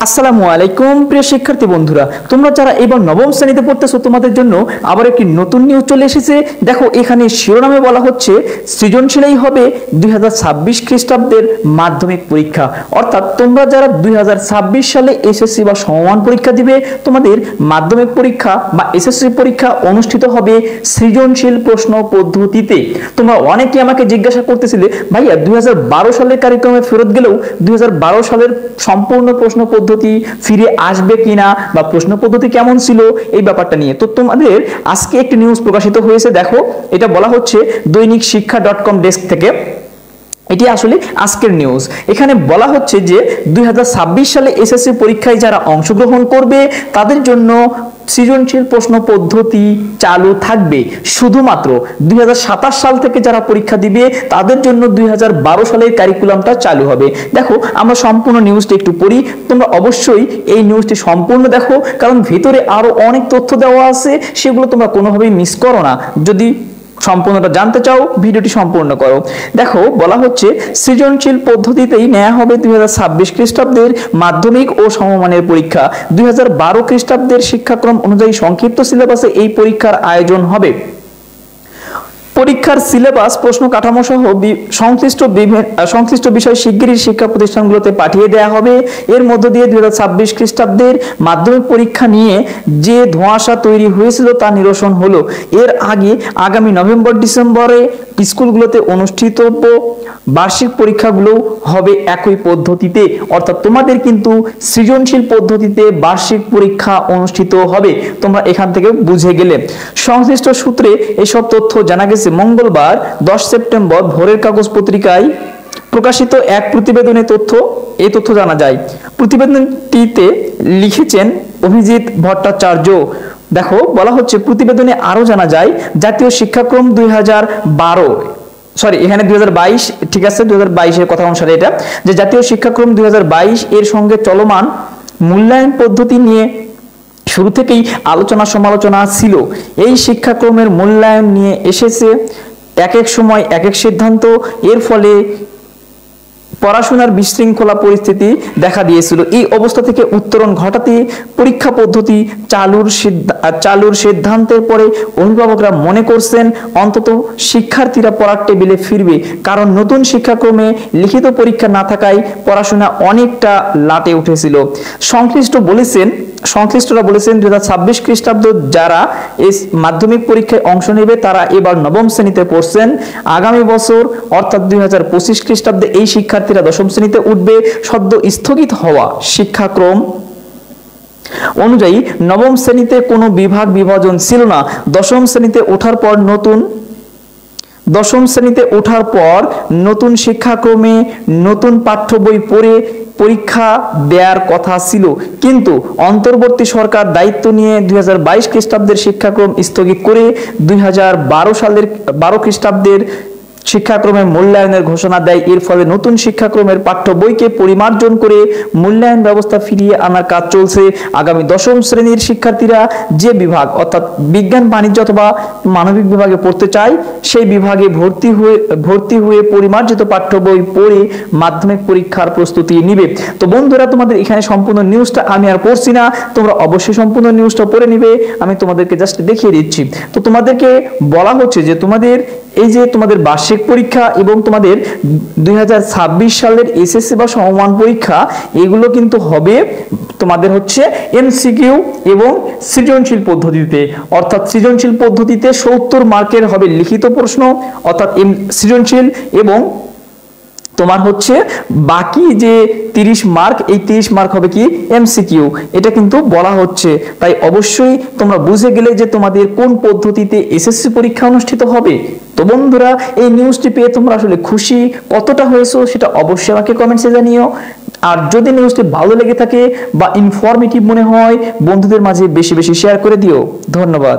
আসসালামু আলাইকুম প্রিয় শিক্ষার্থী বন্ধুরা, তোমরা যারা এবার নবম শ্রেণীতে পড়তেছো তোমাদের জন্য আবার একটি নতুন নিউজ চলে এসেছে। দেখো, এখানে শিরোনামে বলা হচ্ছে সৃজনশীলই হবে 2026 খ্রিস্টাব্দের মাধ্যমিক পরীক্ষা। অর্থাৎ তোমরা যারা 2026 সালে এসএসসি বা সমমান পরীক্ষা দিবে, তোমাদের মাধ্যমিক পরীক্ষা বা এসএসসি পরীক্ষা অনুষ্ঠিত হবে সৃজনশীল প্রশ্ন পদ্ধতিতে। তোমরা অনেকে আমাকে জিজ্ঞাসা করতেছিলে, ভাইয়া 2012 সালের কারিক্রমে ফেরত গেলেও 2012 সালের সম্পূর্ণ প্রশ্ন পদ্ধতি ফিরে আসবে কিনা বা প্রশ্ন পদ্ধতি কেমন ছিল এই ব্যাপারটা নিয়ে। তো তোমাদের আজকে একটি নিউজ প্রকাশিত হয়েছে। দেখো, এটা বলা হচ্ছে দৈনিক শিক্ষা.com ডেস্ক থেকে। এটি আসলে আজকের নিউজ। এখানে বলা হচ্ছে যে 2026 সালে এসএসসি পরীক্ষায় যারা অংশগ্রহণ করবে তাদের জন্য সৃজনশীল প্রশ্ন পদ্ধতি চালু থাকবে। শুধুমাত্র 2027 সাল থেকে যারা পরীক্ষা দিবে তাদের জন্য 2012 সালের কারিকুলামটা চালু হবে। দেখো, আমরা সম্পূর্ণ নিউজটি একটু পড়ি। তোমরা অবশ্যই এই নিউজটি সম্পূর্ণ দেখো, কারণ ভিতরে আরো অনেক তথ্য দেওয়া আছে, সেগুলো তোমরা কোনোভাবেই মিস করো না। যদি সম্পূর্ণটা জানতে চাও, ভিডিওটি সম্পূর্ণ করো। দেখো, বলা হচ্ছে সৃজনশীল পদ্ধতিতেই নেওয়া হবে 2026 খ্রিস্টাব্দের মাধ্যমিক ও সমমানের পরীক্ষা। 2012 খ্রিস্টাব্দের শিক্ষাক্রম অনুযায়ী সংক্ষিপ্ত সিলেবাসে এই পরীক্ষার আয়োজন হবে। পরীক্ষার সিলেবাস, প্রশ্ন কাঠামো সহ সংশ্লিষ্ট বিষয় শিগগিরই শিক্ষা প্রতিষ্ঠানগুলোতে পাঠিয়ে দেওয়া হবে। এর মধ্য দিয়ে 2026 খ্রিস্টাব্দের মাধ্যমিক পরীক্ষা নিয়ে যে ধোঁয়াশা তৈরি হয়েছিল তা নিরসন হলো। এর আগে আগামী নভেম্বর-ডিসেম্বরে স্কুলগুলোতে অনুষ্ঠিতব্য বার্ষিক পরীক্ষাগুলো হবে একই পদ্ধতিতে। অর্থাৎ তোমাদের কিন্তু সৃজনশীল পদ্ধতিতে বার্ষিক পরীক্ষা অনুষ্ঠিত হবে। তোমরা এখান থেকে বুঝে গেলে। সংশ্লিষ্ট সূত্রে এসব তথ্য জানা গেছে মঙ্গলবার 10 সেপ্টেম্বর ভোরের কাগজ পত্রিকায় প্রকাশিত এক প্রতিবেদনে এই তথ্য জানা যায়। প্রতিবেদনটিতে লিখেছেন অভিজিৎ ভট্টাচার্য। দেখো, বলা হচ্ছে প্রতিবেদনে আরো জানা যায় জাতীয় শিক্ষাক্রম 2022 এখানে 2022, ঠিক আছে, 2022 এর কথা অনুসারে এটা যে জাতীয় শিক্ষাক্রম 2022 এর সঙ্গে চলমান মূল্যায়ন পদ্ধতি নিয়ে শুরু থেকেই আলোচনা সমালোচনা ছিল। এই শিক্ষাক্রমের মূল্যায়ন নিয়ে এসেছে এক এক সময় এক এক সিদ্ধান্ত। এর ফলে পড়াশোনার বিশৃঙ্খলা পরিস্থিতি দেখা দিয়েছিল। এই অবস্থা থেকে উত্তরণ ঘটাতে পরীক্ষা পদ্ধতি চালুর সিদ্ধান্তের পরে অভিভাবকরা মনে করছেন অন্তত শিক্ষার্থীরা পড়ার টেবিলে ফিরবে, কারণ নতুন শিক্ষাক্রমে লিখিত পরীক্ষা না থাকায় পড়াশোনা অনেকটা লাটে উঠেছিল। সংশ্লিষ্টরা বলেছেন 2026 খ্রিস্টাব্দ যারা এই মাধ্যমিক পরীক্ষায় অংশ নেবে তারা এবার নবম শ্রেণীতে পড়ছেন। আগামী বছর অর্থাৎ 2025 খ্রিস্টাব্দে এই শিক্ষার্থীরা দশম শ্রেণীতে উঠবে। সদ্য স্থগিত হওয়া শিক্ষাক্রম অনুযায়ী নবম শ্রেণীতে কোনো বিভাগ বিভাজন ছিল না। দশম শ্রেণীতে ওঠার পর নতুন শিক্ষাক্রমে নতুন পাঠ্য বই পড়ে পরীক্ষা দেওয়ার কথা ছিল, কিন্তু অন্তর্বর্তী সরকার দায়িত্ব নিয়ে 2022 খ্রিস্টাব্দের শিক্ষাক্রম স্থগিত করে 2012 খ্রিস্টাব্দের শিক্ষাক্রমের মূল্যায়নের ঘোষণা দেয়। এর ফলে নতুন শিক্ষাক্রমের পাঠ্য বইকে পরিমার্জন করে মূল্যায়ন ব্যবস্থা ফিরিয়ে আনার কাজ চলছে। আগামী দশম শ্রেণীর শিক্ষার্থীরা যে বিভাগ অর্থাৎ বিজ্ঞান, বাণিজ্য অথবা মানবিক বিভাগে পড়তে চায় সেই বিভাগে ভর্তি হয়ে পরিমার্জিত পাঠ্য বই পড়ে মাধ্যমিক পরীক্ষার প্রস্তুতি নিবে। তো বন্ধুরা, তোমাদের এখানে সম্পূর্ণ নিউজটা আমি আর পড়ছি না, তোমরা অবশ্যই সম্পূর্ণ নিউজটা পড়ে নিবে। আমি তোমাদেরকে জাস্ট দেখিয়ে দিচ্ছি। তো তোমাদেরকে বলা হচ্ছে যে তোমাদের এই যে তোমাদের বার্ষিক পরীক্ষা এবং তোমাদের 2026 সালের এসএসসি বা সমমান পরীক্ষা, এগুলো কিন্তু হবে তোমাদের হচ্ছে এমসিকিউ এবং সৃজনশীল পদ্ধতিতে। অর্থাৎ সৃজনশীল পদ্ধতিতে 70 মার্কের হবে লিখিত প্রশ্ন অর্থাৎ সৃজনশীল, এবং তোমার হচ্ছে বাকি যে 30 মার্ক, এই 30 মার্ক হবে কি এমসিকিউ। এটা কিন্তু বলা হচ্ছে। তাই অবশ্যই তোমরা বুঝে গেলে যে তোমাদের কোন পদ্ধতিতে এসএসসি পরীক্ষা অনুষ্ঠিত হবে। তো বন্ধুরা, এই নিউজটি পেয়ে তোমরা আসলে খুশি কতটা হয়েছো সেটা অবশ্যই আমাকে কমেন্টসে জানিও। আর যদি নিউজটি ভালো লেগে থাকে বা ইনফরমেটিভ মনে হয়, বন্ধুদের মাঝে বেশি বেশি শেয়ার করে দিও। ধন্যবাদ।